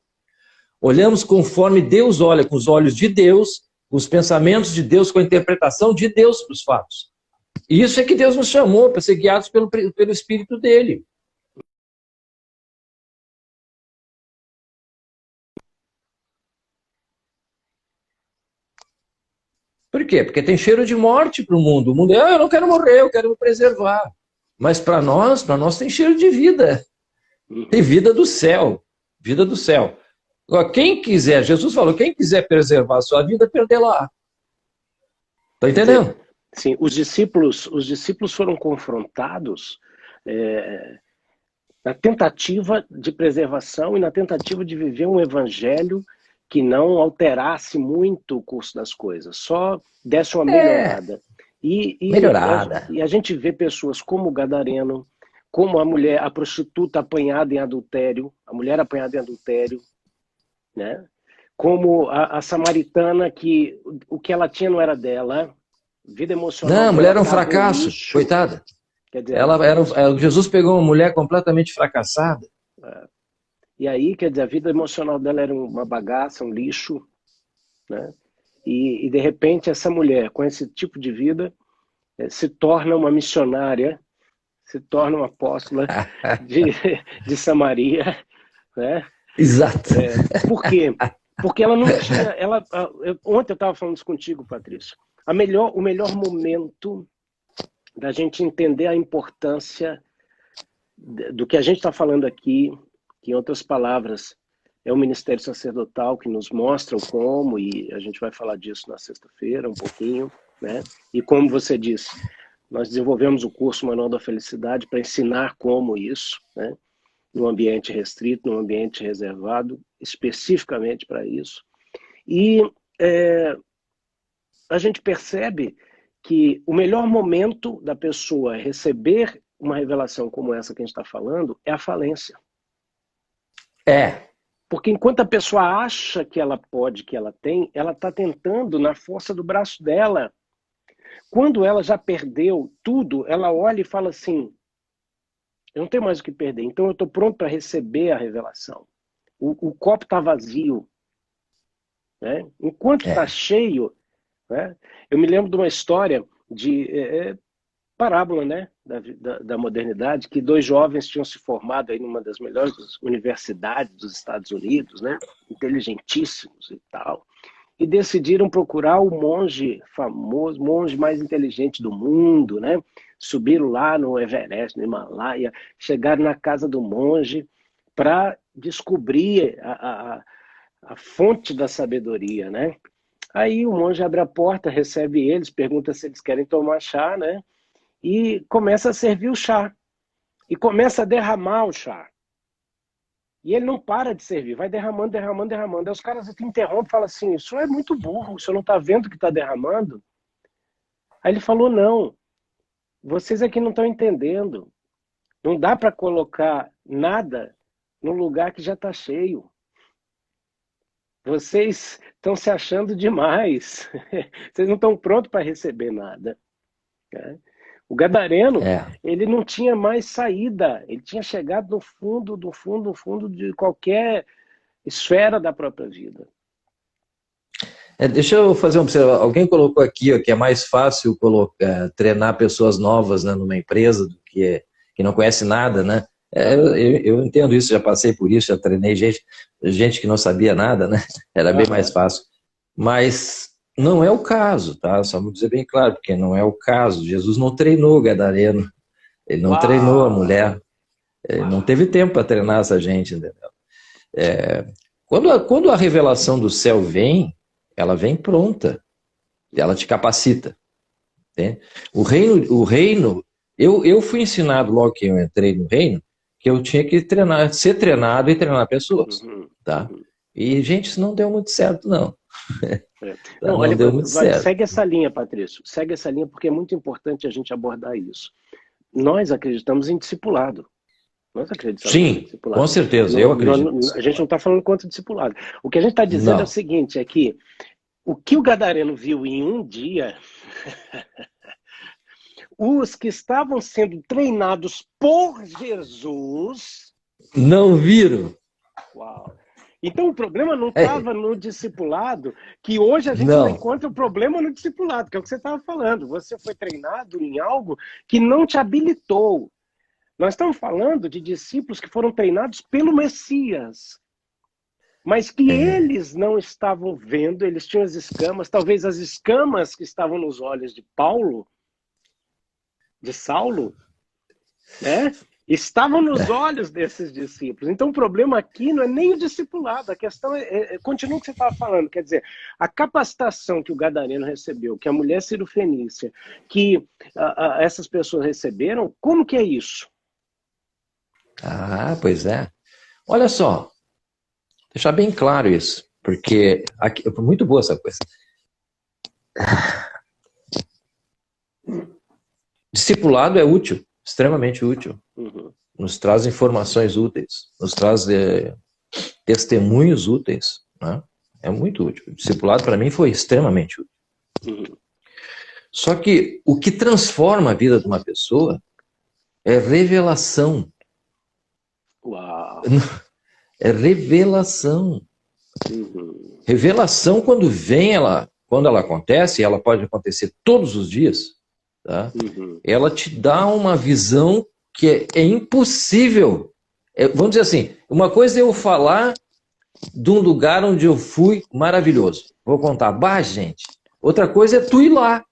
Speaker 3: Olhamos conforme Deus olha, com os olhos de Deus, com os pensamentos de Deus, com a interpretação de Deus para os fatos. E isso é que Deus nos chamou, para ser guiados pelo Espírito dele. Por quê? Porque tem cheiro de morte para o mundo. O mundo eu não quero morrer, eu quero me preservar. Mas para nós tem cheiro de vida. Tem vida do céu. Vida do céu. Agora, quem quiser, Jesus falou, quem quiser preservar a sua vida, perder-la. Está entendendo?
Speaker 1: Sim, os discípulos foram confrontados na tentativa de preservação e na tentativa de viver um evangelho que não alterasse muito o curso das coisas, só desse uma melhorada.
Speaker 3: Melhorada.
Speaker 1: E a gente vê pessoas como o gadareno, como a prostituta apanhada em adultério, a mulher apanhada em adultério, né? Como a samaritana que o que ela tinha não era dela. Vida emocional.
Speaker 3: Não, a mulher era um fracasso, coitada. Quer dizer, Jesus pegou uma mulher completamente fracassada.
Speaker 1: E aí, quer dizer, a vida emocional dela era uma bagaça, um lixo, né? E de repente essa mulher, com esse tipo de vida, se torna uma missionária, se torna uma apóstola de Samaria, né?
Speaker 3: Exato.
Speaker 1: Por quê? Porque ela não tinha... ontem eu estava falando isso contigo, Patrícia. O melhor momento da gente entender a importância do que a gente está falando aqui, que, em outras palavras, é o ministério sacerdotal que nos mostra o como, e a gente vai falar disso na sexta-feira um pouquinho, né? E como você disse, nós desenvolvemos o curso Manual da Felicidade para ensinar como isso, né? Num ambiente restrito, num ambiente reservado, especificamente para isso. E a gente percebe que o melhor momento da pessoa receber uma revelação como essa que a gente está falando é a falência. Porque enquanto a pessoa acha que ela pode, que ela tem, ela está tentando na força do braço dela. Quando ela já perdeu tudo, ela olha e fala assim, eu não tenho mais o que perder, então eu estou pronto para receber a revelação. O copo está vazio. Né? Enquanto está cheio, né? Eu me lembro de uma história de parábola, né? da modernidade, que 2 jovens tinham se formado aí numa das melhores universidades dos Estados Unidos, né? Inteligentíssimos e tal, e decidiram procurar o monge famoso, monge mais inteligente do mundo, né? Subiram lá no Everest, no Himalaia, chegaram na casa do monge para descobrir a fonte da sabedoria, né? Aí o monge abre a porta, recebe eles, pergunta se eles querem tomar chá, né? E começa a servir o chá. E começa a derramar o chá. E ele não para de servir, vai derramando, derramando, derramando. Aí os caras interrompem e falam assim, o senhor é muito burro, o senhor não está vendo que está derramando? Aí ele falou, não, vocês aqui não estão entendendo. Não dá para colocar nada no lugar que já está cheio. Vocês estão se achando demais. Vocês não estão prontos para receber nada. O gadareno, ele não tinha mais saída. Ele tinha chegado no fundo, no fundo, no fundo de qualquer esfera da própria vida.
Speaker 3: Deixa eu fazer uma observação. Alguém colocou aqui que é mais fácil treinar pessoas novas, né, numa empresa do que não conhece nada, né? Eu entendo isso, já passei por isso, já treinei gente que não sabia nada, né? Era bem mais fácil. Mas não é o caso, tá? Só vou dizer bem claro, porque não é o caso. Jesus não treinou o gadareno, ele não treinou a mulher, ele não teve tempo para treinar essa gente, entendeu? Quando a revelação do céu vem, ela vem pronta, ela te capacita. Entende? O reino, eu fui ensinado logo que eu entrei no reino, que eu tinha que ser treinado e treinar pessoas, tá? E, gente, isso não deu muito certo, não.
Speaker 1: Não, olha, deu muito certo. Segue essa linha, Patrício. Segue essa linha porque é muito importante a gente abordar isso. Nós acreditamos em discipulado. Nós acreditamos em discipulado. Com certeza, eu acredito. A gente não está falando contra o discipulado. O que a gente está dizendo é o seguinte, é que o que o gadareno viu em um dia... Os que estavam sendo treinados por Jesus...
Speaker 3: não viram.
Speaker 1: Uau. Então o problema não estava no discipulado, que hoje a gente não encontra o problema no discipulado, que é o que você estava falando. Você foi treinado em algo que não te habilitou. Nós estamos falando de discípulos que foram treinados pelo Messias, mas que eles não estavam vendo, eles tinham as escamas, talvez as escamas que estavam nos olhos de Paulo, de Saulo, né? Estavam nos olhos desses discípulos. Então o problema aqui não é nem o discipulado, a questão continua o que você estava falando, quer dizer, a capacitação que o gadareno recebeu, que a mulher cirofenícia, que essas pessoas receberam, como que é isso?
Speaker 3: Pois é. Olha só, deixar bem claro isso, porque aqui, foi muito boa essa coisa. Discipulado é útil, extremamente útil. Nos traz informações úteis, nos traz testemunhos úteis, né? É muito útil. O discipulado para mim foi extremamente útil. Só que o que transforma a vida de uma pessoa é revelação.
Speaker 1: Uau.
Speaker 3: É revelação. Revelação, quando ela acontece, ela pode acontecer todos os dias, tá? Ela te dá uma visão que é impossível. Vamos dizer assim, uma coisa é eu falar de um lugar onde eu fui maravilhoso. Vou contar, gente. Outra coisa é tu ir lá.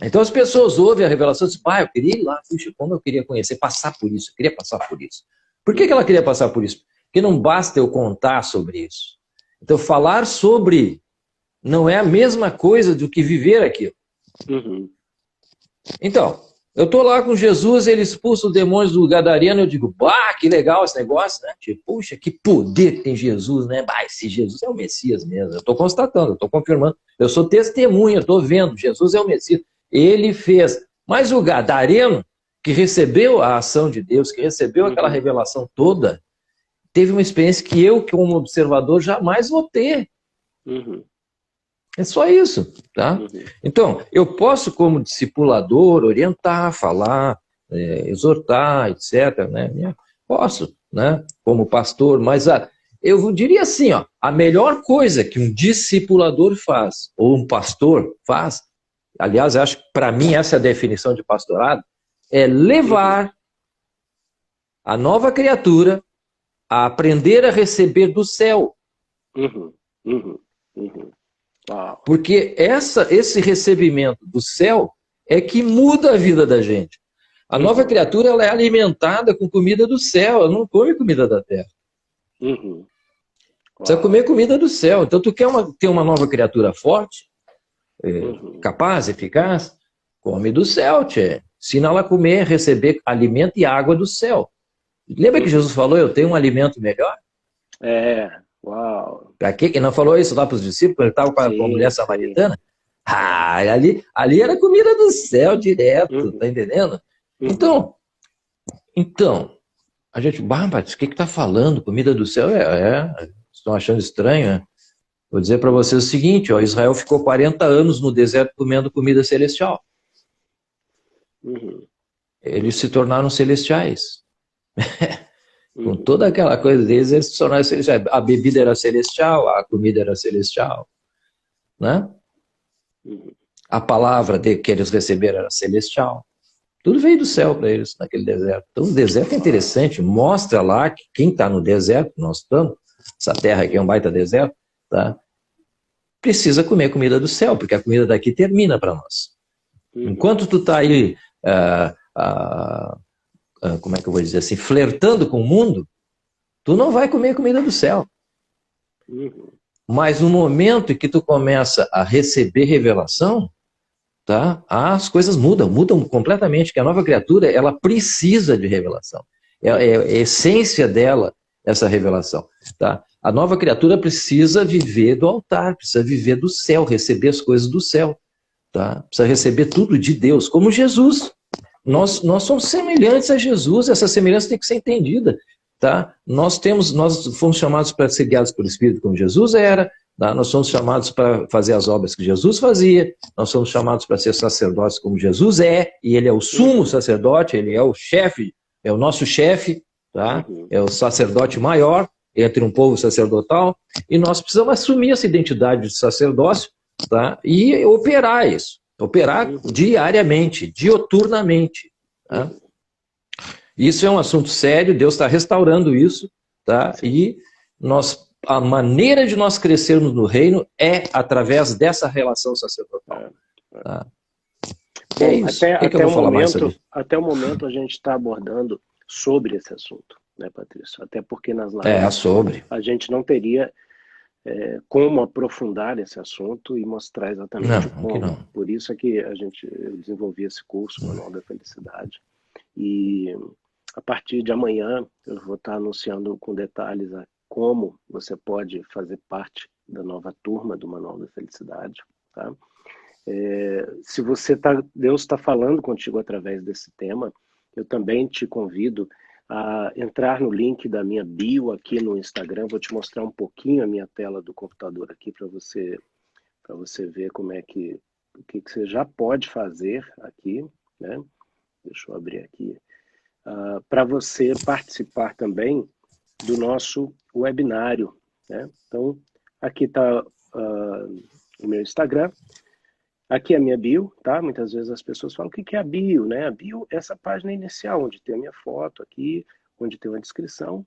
Speaker 3: Então as pessoas ouvem a revelação e dizem, eu queria ir lá, puxa, como eu queria conhecer, passar por isso, eu queria passar por isso. Por que ela queria passar por isso? Porque não basta eu contar sobre isso. Então falar sobre não é a mesma coisa do que viver aquilo. Então, eu estou lá com Jesus, ele expulsa os demônios do gadareno, eu digo, que legal esse negócio, né? Tipo, puxa, que poder tem Jesus, né? Esse Jesus é o Messias mesmo. Eu estou constatando, eu estou confirmando. Eu sou testemunha, eu estou vendo, Jesus é o Messias. Ele fez. Mas o gadareno, que recebeu a ação de Deus, que recebeu aquela revelação toda, teve uma experiência que eu, como observador, jamais vou ter.
Speaker 1: Uhum.
Speaker 3: É só isso, tá?
Speaker 1: Uhum.
Speaker 3: Então, eu posso, como discipulador, orientar, falar, exortar, etc., né? Posso, né? Como pastor, mas eu diria assim, ó, a melhor coisa que um discipulador faz, ou um pastor faz, aliás, eu acho que para mim essa é a definição de pastorado, é levar a nova criatura a aprender a receber do céu.
Speaker 1: Uhum. Uhum. Uhum. Uau.
Speaker 3: Porque esse recebimento do céu é que muda a vida da gente. A nova criatura ela é alimentada com comida do céu, ela não come comida da terra.
Speaker 1: Uhum.
Speaker 3: Precisa comer comida do céu. Então, tu quer ter uma nova criatura forte, capaz, eficaz? Come do céu, tchê. Ensina ela a comer, receber alimento e água do céu. Lembra que Jesus falou, eu tenho um alimento melhor?
Speaker 1: Uau.
Speaker 3: Ele não falou isso lá para os discípulos? Ele estava com a mulher samaritana? Ali era comida do céu direto, tá entendendo? Então, a gente, mas o que está falando? Comida do céu? Estão achando estranho, né? Vou dizer para vocês o seguinte, ó, Israel ficou 40 anos no deserto comendo comida celestial. Eles se tornaram celestiais. Com toda aquela coisa deles, eles se tornaram celestiais. A bebida era celestial, a comida era celestial. Né? A palavra que eles receberam era celestial. Tudo veio do céu para eles naquele deserto. Então o deserto é interessante, mostra lá que quem está no deserto, nós estamos, essa terra aqui é um baita deserto, tá? Precisa comer comida do céu, porque a comida daqui termina para nós. Enquanto tu está aí, como é que eu vou dizer assim, flertando com o mundo, tu não vai comer comida do céu. Mas no momento em que tu começa a receber revelação, tá? As coisas mudam completamente, que a nova criatura, ela precisa de revelação. É a essência dela, essa revelação, tá? A nova criatura precisa viver do altar, precisa viver do céu, receber as coisas do céu, tá? Precisa receber tudo de Deus, como Jesus. Nós somos semelhantes a Jesus, essa semelhança tem que ser entendida, tá? Nós fomos chamados para ser guiados pelo Espírito como Jesus era, tá? Nós somos chamados para fazer as obras que Jesus fazia, nós somos chamados para ser sacerdotes como Jesus é, e ele é o sumo sacerdote, ele é o chefe, é o nosso chefe, tá? É o sacerdote maior entre um povo sacerdotal, e nós precisamos assumir essa identidade de sacerdócio, tá? E operar isso. Operar diariamente, dioturnamente. Tá? Isso é um assunto sério, Deus está restaurando isso, tá? E a maneira de nós crescermos no reino é através dessa relação sacerdotal. Tá?
Speaker 1: Bom, é isso. Até o momento a gente está abordando sobre esse assunto, né, Patrício? Até porque nas lives a gente não teria como aprofundar esse assunto e mostrar exatamente como. Não. Por isso é que eu desenvolvi esse curso, Manual da Felicidade. E a partir de amanhã eu vou estar anunciando com detalhes como você pode fazer parte da nova turma do Manual da Felicidade. Tá? Se Deus está falando contigo através desse tema, eu também te convido a entrar no link da minha bio aqui no Instagram. Vou te mostrar um pouquinho a minha tela do computador aqui para você ver como é o que você já pode fazer aqui, né? Deixa eu abrir aqui. Para você participar também do nosso webinário, né? Então, aqui está o meu Instagram. Aqui é a minha bio, tá? Muitas vezes as pessoas falam, o que é a bio, né? A bio é essa página inicial, onde tem a minha foto aqui, onde tem uma descrição.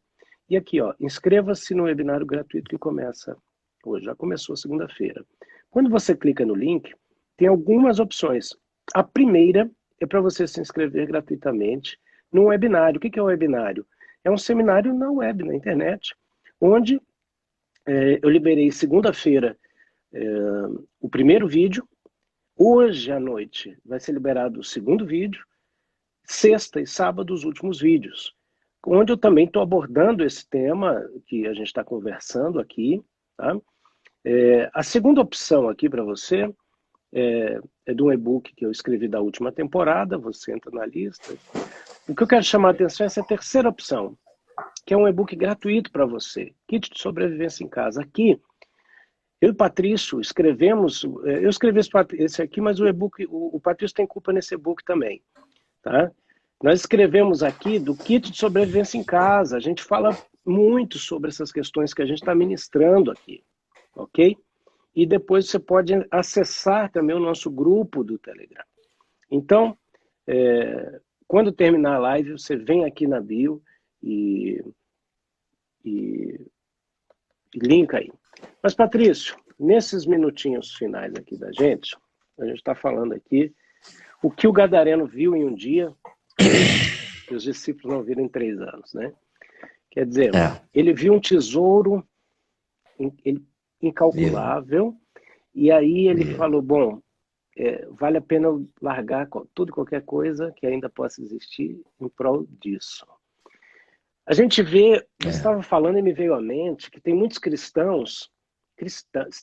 Speaker 1: E aqui, ó, inscreva-se no webinário gratuito que começa hoje, já começou segunda-feira. Quando você clica no link, tem algumas opções. A primeira é para você se inscrever gratuitamente num webinário. O que é um webinário? É um seminário na web, na internet, onde eu liberei segunda-feira o primeiro vídeo. Hoje à noite vai ser liberado o segundo vídeo, sexta e sábado os últimos vídeos, onde eu também estou abordando esse tema que a gente está conversando aqui. Tá? A segunda opção aqui para você é de um e-book que eu escrevi da última temporada, você entra na lista. O que eu quero chamar a atenção é essa terceira opção, que é um e-book gratuito para você. Kit de sobrevivência em casa. Aqui, eu e o Patrício escrevemos, eu escrevi esse aqui, mas o e-book, o Patrício tem culpa nesse e-book também, tá? Nós escrevemos aqui do kit de sobrevivência em casa. A gente fala muito sobre essas questões que a gente está ministrando aqui, ok? E depois você pode acessar também o nosso grupo do Telegram. Então, quando terminar a live, você vem aqui na bio e linka aí. Mas, Patrício, nesses minutinhos finais aqui da gente, a gente está falando aqui o que o gadareno viu em um dia que os discípulos não viram em 3 anos, né? Quer dizer, ele viu um tesouro incalculável e aí ele falou, bom, vale a pena eu largar tudo e qualquer coisa que ainda possa existir em prol disso. A gente vê, você estava falando e me veio à mente que tem muitos cristãos,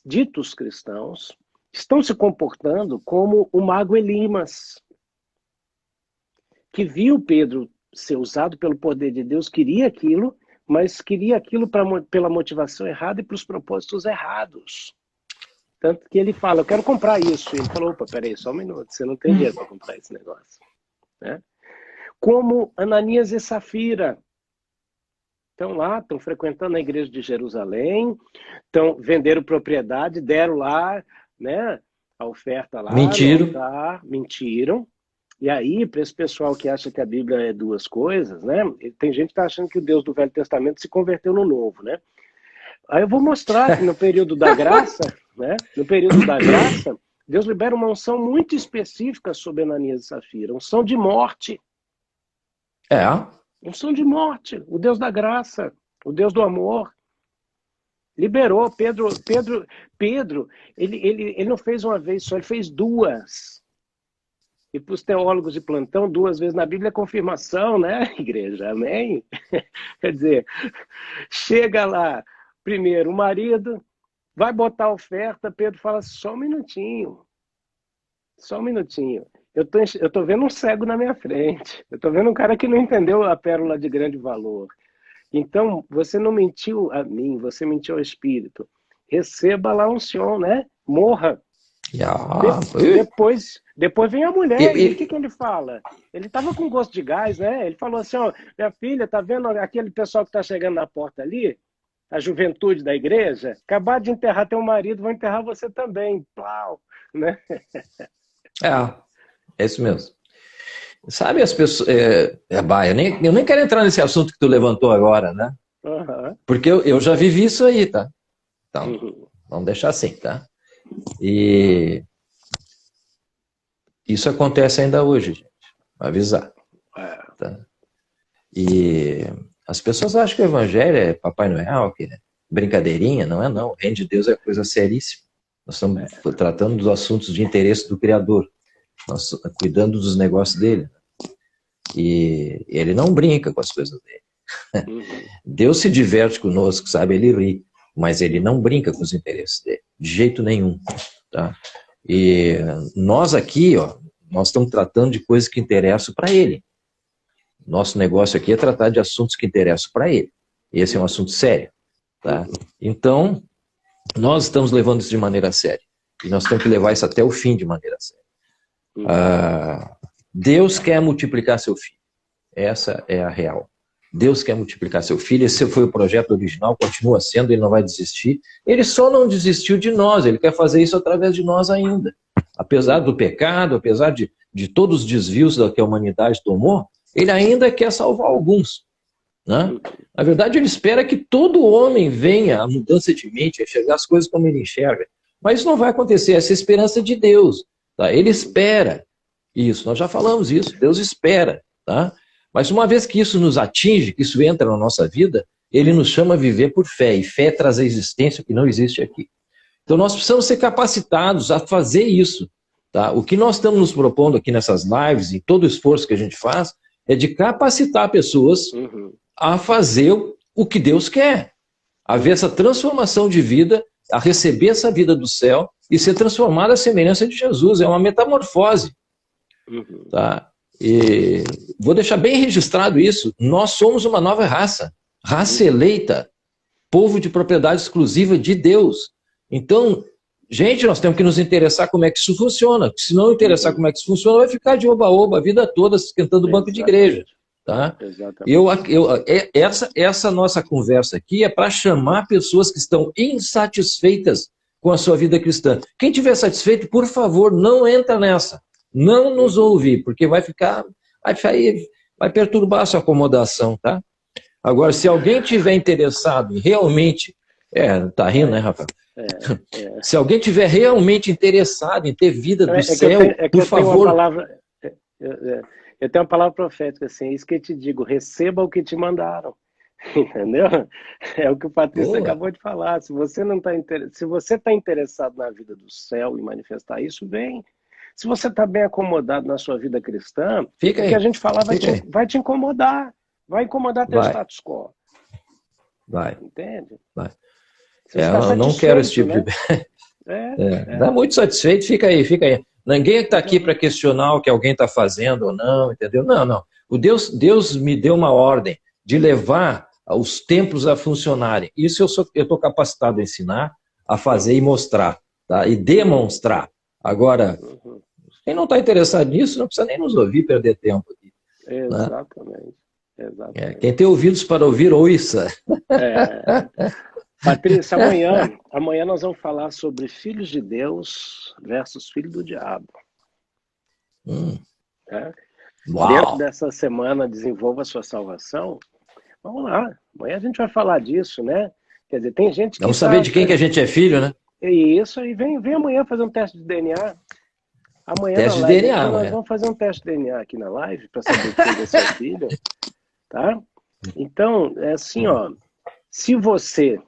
Speaker 1: ditos cristãos, estão se comportando como o mago Elimas, que viu Pedro ser usado pelo poder de Deus, queria aquilo, mas queria aquilo pela motivação errada e para os propósitos errados. Tanto que ele fala, eu quero comprar isso. E ele falou, opa, peraí, só um minuto, você não tem dinheiro para comprar esse negócio. Né? Como Ananias e Safira. Estão lá, estão frequentando a igreja de Jerusalém, venderam propriedade, deram lá, né, a oferta lá. Mentiram. E aí, para esse pessoal que acha que a Bíblia é 2 coisas, né? Tem gente que está achando que o Deus do Velho Testamento se converteu no Novo, né? Aí eu vou mostrar que no período da graça, né? No período da graça, Deus libera uma unção muito específica sobre Ananias e Safira, unção de morte. Unção de morte, o Deus da graça, o Deus do amor. Liberou Pedro, ele não fez uma vez só, ele fez 2. E para os teólogos de plantão, 2 vezes na Bíblia é confirmação, né, igreja? Amém? Quer dizer, chega lá, primeiro o marido, vai botar a oferta, Pedro fala, só um minutinho. Eu tô vendo um cego na minha frente. Eu tô vendo um cara que não entendeu a pérola de grande valor. Então, você não mentiu a mim, você mentiu ao Espírito. Receba lá um unção, né? Morra. Depois vem a mulher, e o que ele fala? Ele estava com gosto de gás, né? Ele falou assim, ó, minha filha, tá vendo aquele pessoal que está chegando na porta ali? A juventude da igreja? Acabar de enterrar teu marido, vão enterrar você também. Plau, né?
Speaker 3: É isso mesmo. Sabe as pessoas... eu nem quero entrar nesse assunto que tu levantou agora, né? Porque eu já vivi isso aí, tá? Então, vamos deixar assim, tá? E isso acontece ainda hoje, gente. Vou avisar. Tá? E as pessoas acham que o evangelho é Papai Noel, que é brincadeirinha, não é não. O reino de Deus é coisa seríssima. Nós estamos tratando dos assuntos de interesse do Criador. Nós cuidando dos negócios dele. E ele não brinca com as coisas dele. Deus se diverte conosco, sabe? Ele ri. Mas ele não brinca com os interesses dele, de jeito nenhum, tá? E nós aqui, ó, nós estamos tratando de coisas que interessam para ele. Nosso negócio aqui é tratar de assuntos que interessam para ele. Esse é um assunto sério, tá? Então, nós estamos levando isso de maneira séria. E nós temos que levar isso até o fim de maneira séria. Deus quer multiplicar seu filho. Essa é a real. Deus quer multiplicar seu filho, esse foi o projeto original, continua sendo, ele não vai desistir. Ele só não desistiu de nós, ele quer fazer isso através de nós ainda. Apesar do pecado, apesar de todos os desvios que a humanidade tomou, ele ainda quer salvar alguns. Né? Na verdade, ele espera que todo homem venha à mudança de mente, a enxergar as coisas como ele enxerga. Mas isso não vai acontecer, essa é a esperança de Deus. Tá? Ele espera isso, nós já falamos isso, Deus espera. Tá? Mas uma vez que isso nos atinge, que isso entra na nossa vida, ele nos chama a viver por fé, e fé traz a existência que não existe aqui. Então nós precisamos ser capacitados a fazer isso. Tá? O que nós estamos nos propondo aqui nessas lives, e todo o esforço que a gente faz, é de capacitar pessoas a fazer o que Deus quer. A ver essa transformação de vida, a receber essa vida do céu e ser transformada à semelhança de Jesus. É uma metamorfose. Tá? E vou deixar bem registrado isso. Nós somos uma nova raça. raça eleita, povo de propriedade exclusiva de Deus. Então, gente, nós temos que nos interessar como é que isso funciona. Porque se não interessar como é que isso funciona, vai ficar de oba-oba a vida toda esquentando o banco de igreja. Tá? Essa nossa conversa aqui é para chamar pessoas que estão insatisfeitas com a sua vida cristã. Quem tiver satisfeito, por favor, não entra nessa. Não nos ouve, porque vai perturbar a sua acomodação, tá? Agora, se alguém tiver interessado em realmente... tá rindo, né, Rafael? Se alguém tiver realmente interessado em ter vida do céu, por favor...
Speaker 1: Eu tenho uma palavra profética, assim, isso que eu te digo, receba o que te mandaram. Entendeu? É o que o Patrício acabou de falar. Se você está interessado na vida do céu e manifestar isso, bem. Se você está bem acomodado na sua vida cristã, o que a gente falar vai te incomodar. Vai incomodar teu status quo.
Speaker 3: Vai.
Speaker 1: Entende?
Speaker 3: Vai. Eu não quero esse tipo de... Dá muito satisfeito, fica aí. Ninguém está aqui para questionar o que alguém está fazendo ou não, entendeu? Não. Deus me deu uma ordem de levar os templos a funcionarem. Isso eu estou capacitado a ensinar, a fazer e mostrar, tá? E demonstrar. Agora, quem não está interessado nisso, não precisa nem nos ouvir perder tempo aqui.
Speaker 1: Exatamente.
Speaker 3: Quem tem ouvidos para ouvir, ouça.
Speaker 1: Patrícia, amanhã nós vamos falar sobre filhos de Deus versus filhos do diabo. Dentro dessa semana, desenvolva a sua salvação. Vamos lá, amanhã a gente vai falar disso, né? Quer dizer, tem gente que...
Speaker 3: Vamos saber de quem que a gente é filho, né?
Speaker 1: Isso, aí vem amanhã fazer um teste de DNA. Amanhã
Speaker 3: teste
Speaker 1: na live,
Speaker 3: de DNA,
Speaker 1: nós vamos fazer um teste de DNA aqui na live para saber quem é seu filho, tá? Então, é assim, ó, se você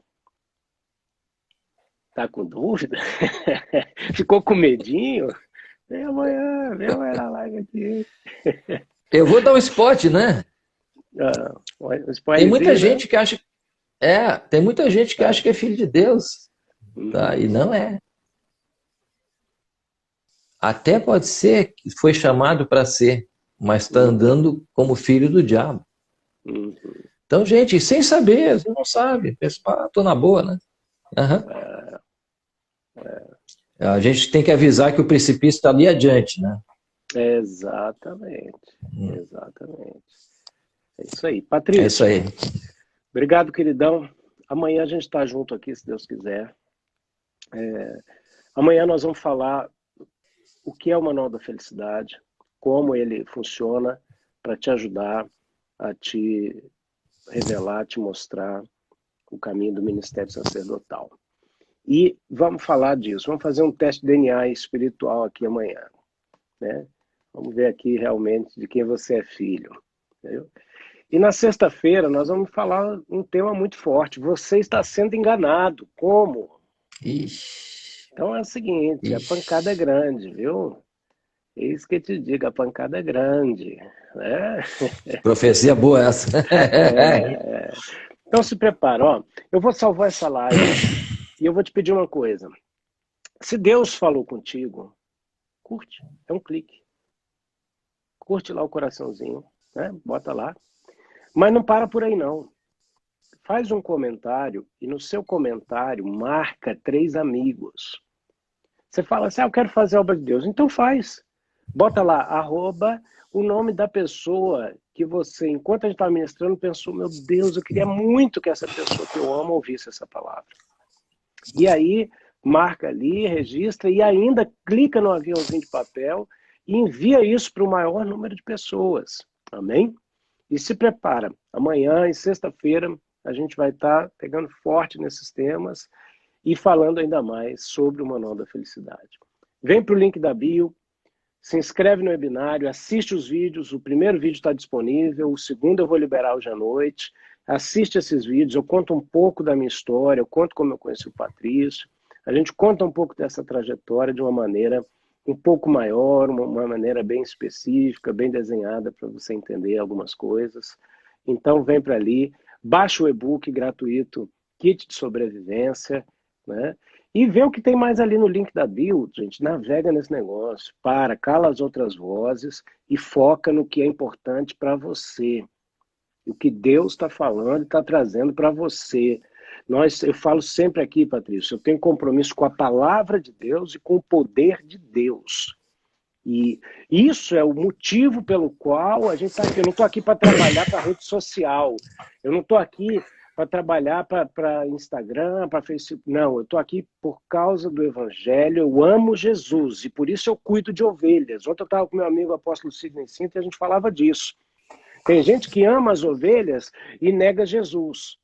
Speaker 1: tá com dúvida, ficou com medinho, vem amanhã na live aqui.
Speaker 3: Eu vou dar um spot, né? Tem muita gente que acha... tem muita gente que acha que é filho de Deus, tá? E não é. Até pode ser que foi chamado para ser, mas está andando como filho do diabo. Então, gente, sem saber, você não sabe, estou na boa, né? A gente tem que avisar que o precipício está ali adiante, né?
Speaker 1: Exatamente. É isso aí. Patrícia.
Speaker 3: É isso aí.
Speaker 1: Obrigado, queridão. Amanhã a gente está junto aqui, se Deus quiser. Amanhã nós vamos falar o que é o Manual da Felicidade, como ele funciona para te ajudar a te revelar, te mostrar o caminho do ministério sacerdotal. E vamos falar disso, vamos fazer um teste de DNA espiritual aqui amanhã, né? Vamos ver aqui realmente de quem você é filho. Entendeu? E na sexta-feira nós vamos falar um tema muito forte, você está sendo enganado, como? Então é o seguinte, a pancada é grande, viu? É isso que eu te digo, a pancada é grande. Né?
Speaker 3: Profecia boa essa.
Speaker 1: Então se prepara, ó. Eu vou salvar essa live e eu vou te pedir uma coisa. Se Deus falou contigo, curte, é um clique. Curte lá o coraçãozinho, né? Bota lá. Mas não para por aí não. Faz um comentário e no seu comentário marca 3 amigos. Você fala assim, eu quero fazer a obra de Deus. Então faz. Bota lá, @ o nome da pessoa que você, enquanto a gente está ministrando, pensou, meu Deus, eu queria muito que essa pessoa que eu amo ouvisse essa palavra. E aí, marca ali, registra e ainda clica no aviãozinho de papel e envia isso para o maior número de pessoas. Amém? E se prepara. Amanhã e sexta-feira a gente vai estar pegando forte nesses temas e falando ainda mais sobre o Manual da Felicidade. Vem para o link da bio, se inscreve no webinário, assiste os vídeos, o primeiro vídeo está disponível, o segundo eu vou liberar hoje à noite, assiste esses vídeos, eu conto um pouco da minha história, eu conto como eu conheci o Patrício, a gente conta um pouco dessa trajetória de uma maneira um pouco maior, uma maneira bem específica, bem desenhada para você entender algumas coisas. Então vem para ali, baixa o e-book gratuito, Kit de Sobrevivência, né? E vê o que tem mais ali no link da bio, gente, navega nesse negócio, cala as outras vozes e foca no que é importante para você. o que Deus está falando e está trazendo para você. Eu falo sempre aqui, Patrícia, eu tenho compromisso com a palavra de Deus e com o poder de Deus. E isso é o motivo pelo qual a gente está aqui. Eu não estou aqui para trabalhar para rede social. Eu não estou aqui para trabalhar para Instagram, para Facebook. Não, eu estou aqui por causa do Evangelho. Eu amo Jesus e por isso eu cuido de ovelhas. Ontem eu estava com meu amigo apóstolo Sidney Sintra e a gente falava disso. Tem gente que ama as ovelhas e nega Jesus.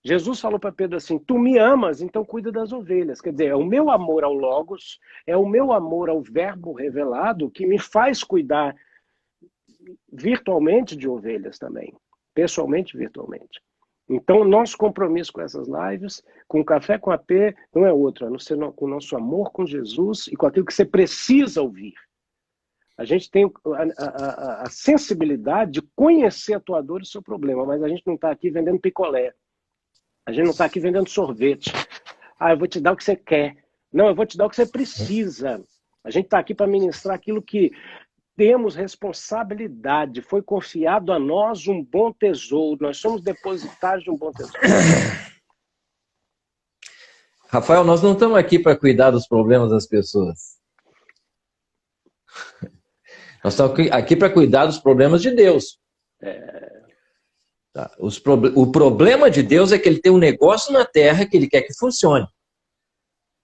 Speaker 1: Jesus falou para Pedro assim, tu me amas, então cuida das ovelhas. Quer dizer, é o meu amor ao Logos, é o meu amor ao Verbo revelado que me faz cuidar virtualmente de ovelhas também. Pessoalmente, virtualmente. Então, nosso compromisso com essas lives, com o Café com AP, não é outro, a não ser com o nosso amor com Jesus e com aquilo que você precisa ouvir. A gente tem a sensibilidade de conhecer a tua dor e o seu problema, mas a gente não está aqui vendendo picolé. A gente não está aqui vendendo sorvete. Eu vou te dar o que você quer. Não, eu vou te dar o que você precisa. A gente está aqui para ministrar aquilo que temos responsabilidade. Foi confiado a nós um bom tesouro. Nós somos depositários de um bom tesouro.
Speaker 3: Rafael, nós não estamos aqui para cuidar dos problemas das pessoas. Nós estamos aqui para cuidar dos problemas de Deus. Tá. O problema de Deus é que ele tem um negócio na terra que ele quer que funcione.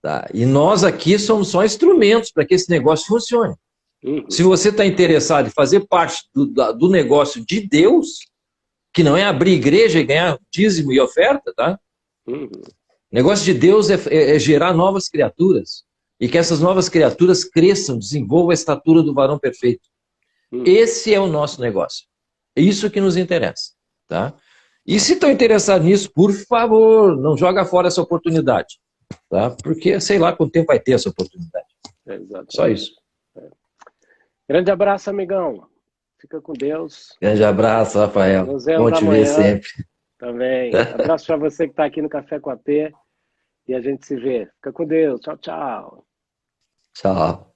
Speaker 3: Tá? E nós aqui somos só instrumentos para que esse negócio funcione. Se você está interessado em fazer parte do negócio de Deus, que não é abrir igreja e ganhar dízimo e oferta, tá? O negócio de Deus é gerar novas criaturas e que essas novas criaturas cresçam, desenvolvam a estatura do varão perfeito. Esse é o nosso negócio. É isso que nos interessa. Tá? E se estão interessados nisso, por favor, não joga fora essa oportunidade. Tá? Porque sei lá quanto tempo vai ter essa oportunidade. Só isso.
Speaker 1: Grande abraço, amigão. Fica com Deus.
Speaker 3: Grande abraço, Rafael. Bom te ver sempre.
Speaker 1: Também. Abraço para você que está aqui no Café com a AP. E a gente se vê. Fica com Deus. Tchau, tchau.
Speaker 3: Tchau.